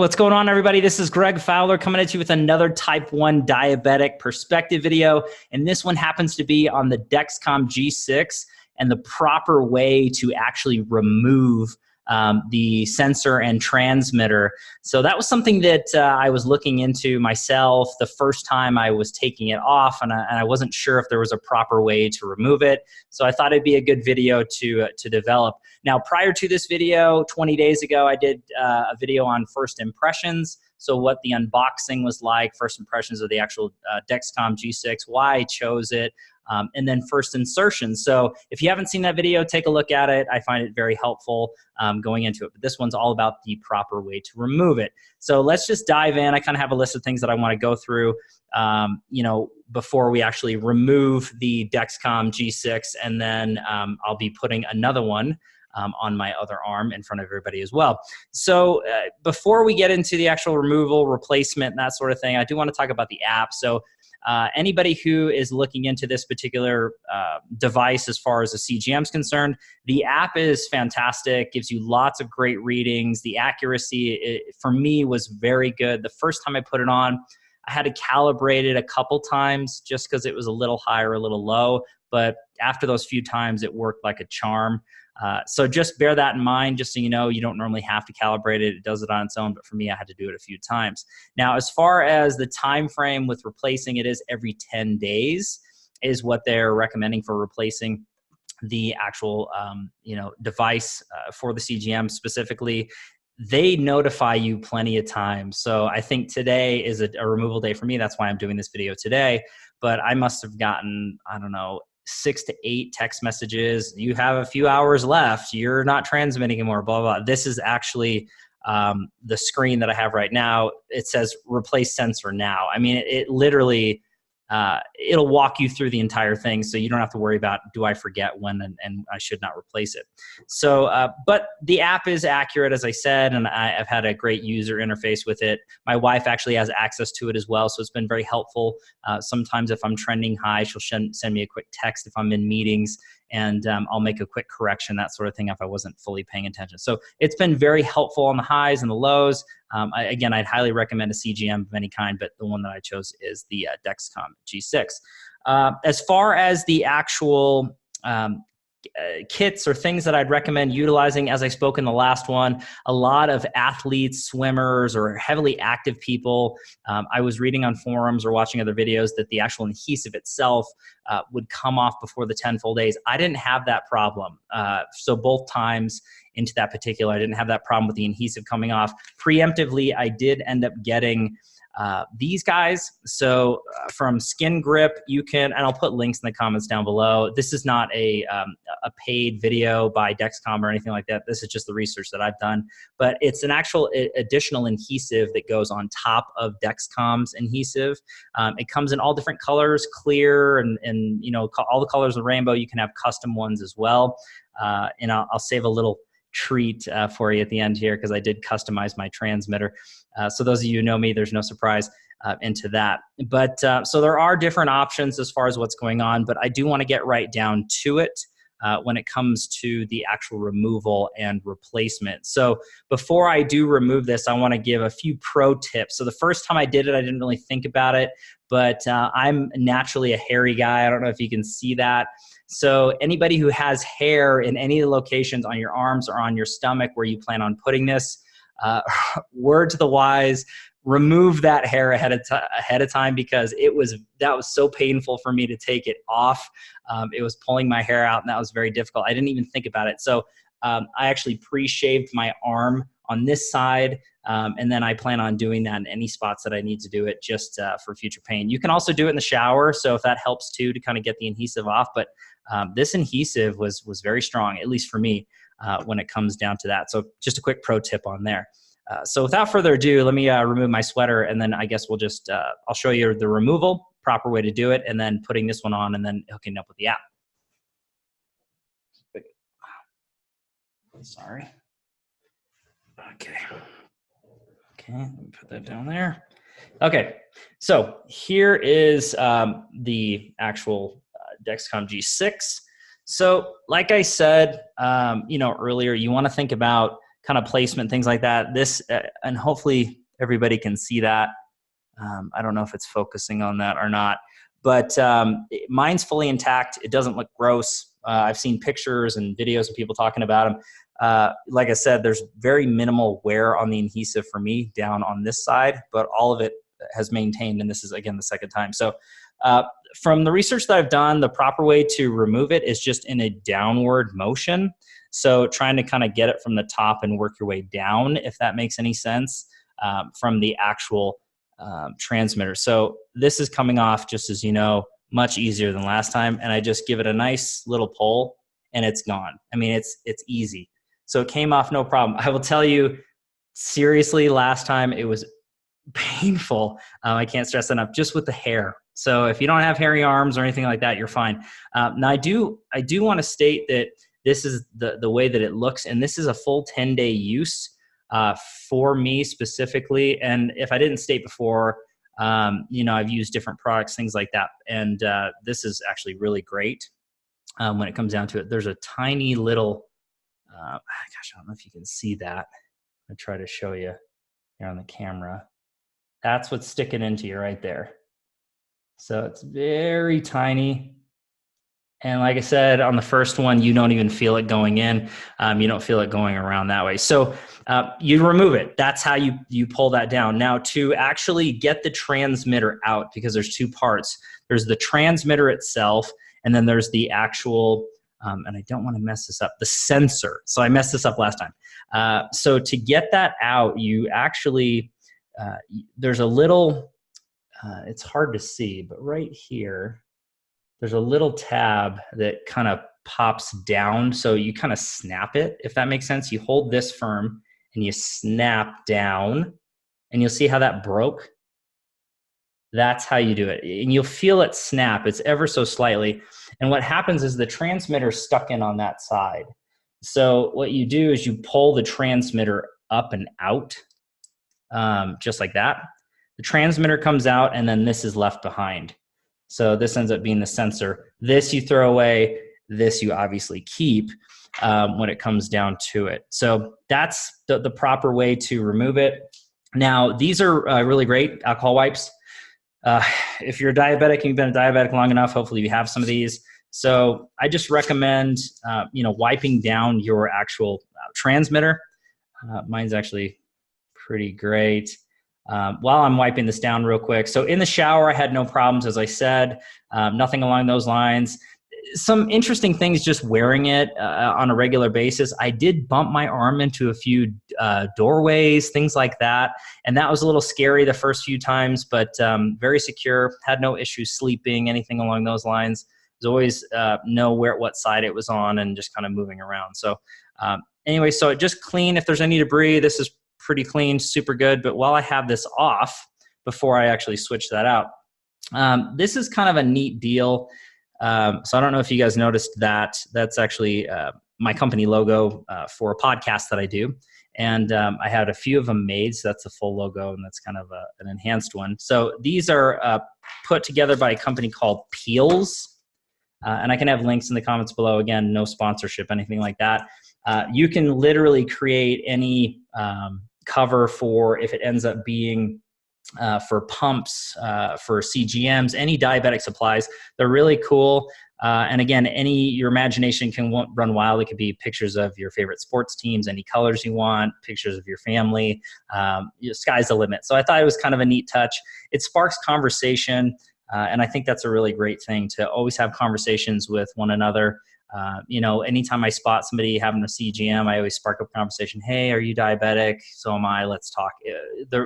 What's going on, everybody? This is Greg Fowler coming at you with another type 1 diabetic perspective video. And this one happens to be on the Dexcom G6 and the proper way to actually remove the sensor and transmitter. So that was something that I was looking into myself the first time I was taking it off, and I wasn't sure if there was a proper way to remove it. So I thought it'd be a good video to develop. Now, prior to this video, 20 days ago, I did a video on first impressions. So what the unboxing was like, first impressions of the actual Dexcom G6, why I chose it, and then first insertion. So if you haven't seen that video, take a look at it. I find it very helpful going into it. But this one's all about the proper way to remove it. So let's just dive in. I kind of have a list of things that I want to go through, before we actually remove the Dexcom G6, and then I'll be putting another one on my other arm in front of everybody as well. So before we get into the actual removal, replacement, and that sort of thing, I do want to talk about the app. So anybody who is looking into this particular device as far as the CGM is concerned, the app is fantastic, gives you lots of great readings. The accuracy, for me, was very good. The first time I put it on, I had to calibrate it a couple times just because it was a little high or a little low, but after those few times, it worked like a charm. So just bear that in mind, just so you know, you don't normally have to calibrate it. It does it on its own, but for me, I had to do it a few times. Now, as far as the time frame with replacing, it is every 10 days is what they're recommending for replacing the actual device for the CGM specifically. They notify you plenty of times. So I think today is a removal day for me. That's why I'm doing this video today. But I must have gotten, I don't know, 6 to 8 text messages. You have a few hours left. You're not transmitting anymore, blah, blah. This is actually the screen that I have right now. It says replace sensor now. I mean, it literally, it'll walk you through the entire thing. So you don't have to worry about, do I forget when and I should not replace it. So, but the app is accurate, as I said, and I've had a great user interface with it. My wife actually has access to it as well. So it's been very helpful. Sometimes if I'm trending high, she'll send me a quick text if I'm in meetings, and I'll make a quick correction, that sort of thing, if I wasn't fully paying attention. So it's been very helpful on the highs and the lows. Again, I'd highly recommend a CGM of any kind, but the one that I chose is the Dexcom G6. As far as the actual kits or things that I'd recommend utilizing, as I spoke in the last one, a lot of athletes, swimmers, or heavily active people, I was reading on forums or watching other videos that the actual adhesive itself would come off before the 10 full days. I didn't have that problem. So both times into that particular, I didn't have that problem with the adhesive coming off. Preemptively, I did end up getting these guys. So from Skin Grip, you can, and I'll put links in the comments down below. This is not a paid video by Dexcom or anything like that. This is just the research that I've done, but it's an actual additional adhesive that goes on top of Dexcom's adhesive. It comes in all different colors, clear, and all the colors of the rainbow. You can have custom ones as well. And I'll save a little treat for you at the end here, because I did customize my transmitter. So those of you who know me, there's no surprise into that. But so there are different options as far as what's going on, but I do want to get right down to it when it comes to the actual removal and replacement. So before I do remove this, I want to give a few pro tips. So the first time I did it, I didn't really think about it, but I'm naturally a hairy guy. I don't know if you can see that. So anybody who has hair in any of the locations on your arms or on your stomach where you plan on putting this, word to the wise, remove that hair ahead of time, because that was so painful for me to take it off. It was pulling my hair out, and that was very difficult. I didn't even think about it. So I actually pre-shaved my arm on this side, and then I plan on doing that in any spots that I need to do it, just for future pain. You can also do it in the shower, so if that helps too, to kind of get the adhesive off. But this adhesive was very strong, at least for me, when it comes down to that. So just a quick pro tip on there. So without further ado, let me remove my sweater, and then I guess we'll just, I'll show you the removal, proper way to do it, and then putting this one on, and then hooking up with the app. Sorry. Okay. Okay, let me put that down there. Okay, so here is the actual Dexcom G6. So like I said, earlier, you want to think about kind of placement, things like that. This, and hopefully everybody can see that. I don't know if it's focusing on that or not, but mine's fully intact. It doesn't look gross. I've seen pictures and videos of people talking about them. Like I said, there's very minimal wear on the adhesive for me down on this side, but all of it has maintained, and this is, again, the second time. So from the research that I've done, the proper way to remove it is just in a downward motion. So trying to kind of get it from the top and work your way down, if that makes any sense, from the actual transmitter. So this is coming off, just as you know, much easier than last time. And I just give it a nice little pull and it's gone. I mean, it's easy. So it came off no problem. I will tell you, seriously, last time it was painful. I can't stress that enough, just with the hair. So if you don't have hairy arms or anything like that, you're fine. Now I do want to state that this is the way that it looks, and this is a full 10-day use for me specifically. And if I didn't state before, you know, I've used different products, things like that. And this is actually really great when it comes down to it. There's a tiny little, gosh, I don't know if you can see that. I'll try to show you here on the camera. That's what's sticking into you right there. So it's very tiny. And like I said, on the first one, you don't even feel it going in. You don't feel it going around that way. So you remove it. That's how you pull that down. Now, to actually get the transmitter out, because there's two parts. There's the transmitter itself, and then there's the actual, and I don't want to mess this up, the sensor. So I messed this up last time. So to get that out, you actually, there's a little, it's hard to see, but right here, there's a little tab that kind of pops down. So you kind of snap it, if that makes sense. You hold this firm and you snap down, and you'll see how that broke. That's how you do it. And you'll feel it snap. It's ever so slightly. And what happens is the transmitter's stuck in on that side. So what you do is you pull the transmitter up and out, just like that. The transmitter comes out, and then this is left behind. So this ends up being the sensor. This you throw away. This you obviously keep when it comes down to it. So that's the proper way to remove it. Now, these are really great alcohol wipes. If you're a diabetic and you've been a diabetic long enough, hopefully you have some of these. So I just recommend, you know, wiping down your actual transmitter. Mine's actually pretty great. While I'm wiping this down real quick. So in the shower, I had no problems, as I said, nothing along those lines. Some interesting things just wearing it on a regular basis. I did bump my arm into a few doorways, things like that. And that was a little scary the first few times, but very secure, had no issues sleeping, anything along those lines. There's always know what side it was on and just kind of moving around. So anyway, so just clean. If there's any debris, this is pretty clean, super good. But while I have this off, before I actually switch that out, this is kind of a neat deal. So I don't know if you guys noticed that. That's actually my company logo for a podcast that I do. And I had a few of them made, so that's a full logo, and that's kind of an enhanced one. So these are put together by a company called Peelz. And I can have links in the comments below. Again, no sponsorship, anything like that. You can literally create any cover for, if it ends up being for pumps, for CGMs, any diabetic supplies. They're really cool. And again, your imagination can run wild. It could be pictures of your favorite sports teams, any colors you want, pictures of your family. Sky's the limit. So I thought it was kind of a neat touch. It sparks conversation. And I think that's a really great thing, to always have conversations with one another. You know, anytime I spot somebody having a CGM, I always spark up a conversation. Hey, are you diabetic? So am I. Let's talk.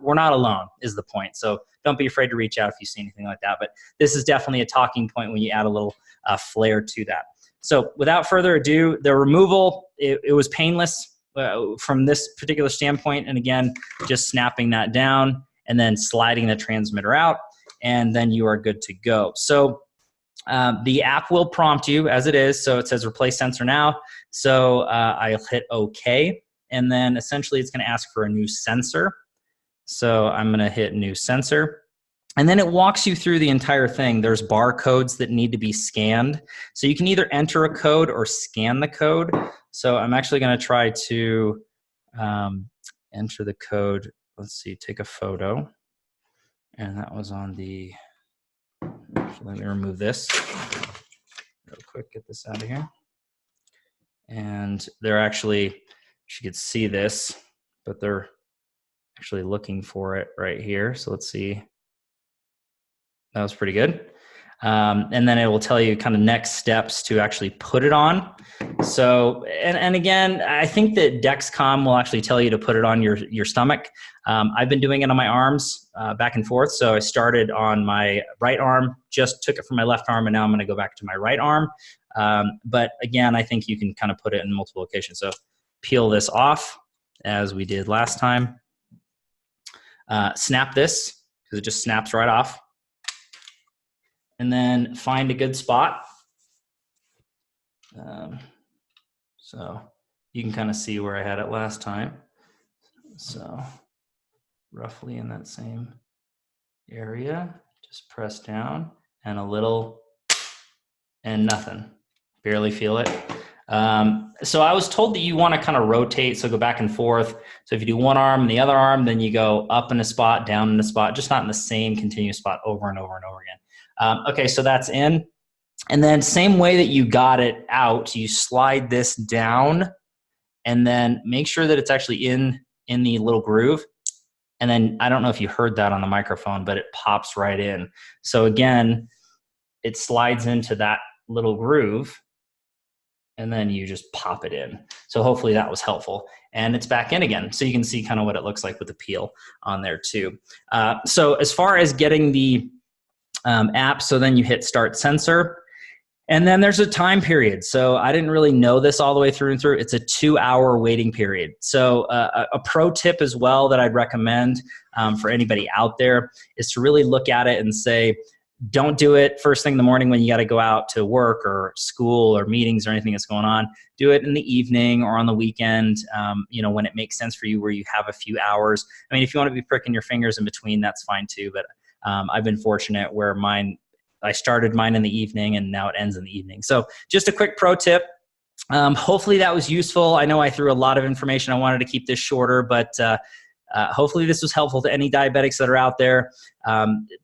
We're not alone is the point. So don't be afraid to reach out if you see anything like that. But this is definitely a talking point when you add a little flair to that. So without further ado, the removal, it was painless from this particular standpoint. And again, just snapping that down and then sliding the transmitter out, and then you are good to go. So the app will prompt you as it is. So it says replace sensor now. So I'll hit OK. And then essentially it's going to ask for a new sensor. So I'm going to hit new sensor. And then it walks you through the entire thing. There's barcodes that need to be scanned. So you can either enter a code or scan the code. So I'm actually going to try to enter the code. Let's see, take a photo. And that was on the, actually, let me remove this real quick, get this out of here. And they're actually, you could see this, but they're actually looking for it right here. So let's see. That was pretty good. And then it will tell you kind of next steps to actually put it on. So, and again, I think that Dexcom will actually tell you to put it on your stomach. I've been doing it on my arms back and forth. So I started on my right arm, just took it from my left arm, and now I'm going to go back to my right arm. But again, I think you can kind of put it in multiple locations. So peel this off as we did last time. Snap this because it just snaps right off. And then find a good spot. So you can kind of see where I had it last time. So roughly in that same area, just press down and a little and nothing, barely feel it. So I was told that you want to kind of rotate, so go back and forth. So if you do one arm and the other arm, then you go up in a spot, down in a spot, just not in the same continuous spot over and over and over again. Okay, so that's in. And then same way that you got it out, you slide this down and then make sure that it's actually in the little groove. And then I don't know if you heard that on the microphone, but it pops right in. So again, it slides into that little groove and then you just pop it in. So hopefully that was helpful. And it's back in again. So you can see kind of what it looks like with the peel on there too. So as far as getting the app, so then you hit start sensor. And then there's a time period. So I didn't really know this all the way through and through. It's a 2-hour waiting period. So a pro tip as well that I'd recommend for anybody out there is to really look at it and say, don't do it first thing in the morning when you got to go out to work or school or meetings or anything that's going on. Do it in the evening or on the weekend, you know, when it makes sense for you, where you have a few hours. I mean, if you want to be pricking your fingers in between, that's fine too. But I've been fortunate where I started mine in the evening and now it ends in the evening. So just a quick pro tip. Hopefully that was useful. I know I threw a lot of information. I wanted to keep this shorter, but hopefully this was helpful to any diabetics that are out there.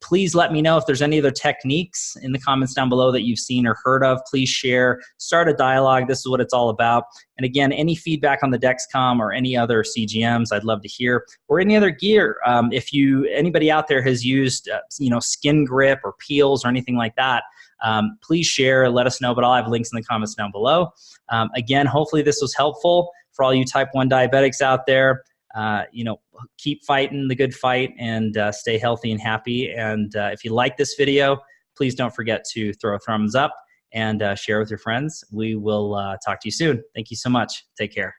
Please let me know if there's any other techniques in the comments down below that you've seen or heard of. Please share, start a dialogue. This is what it's all about. And again, any feedback on the Dexcom or any other CGMs, I'd love to hear, or any other gear. If anybody out there has used, you know, skin grip or Peelz or anything like that, please share, let us know, but I'll have links in the comments down below. Again, hopefully this was helpful for all you type 1 diabetics out there. You know, keep fighting the good fight and stay healthy and happy. And if you like this video, please don't forget to throw a thumbs up and share with your friends. We will talk to you soon. Thank you so much. Take care.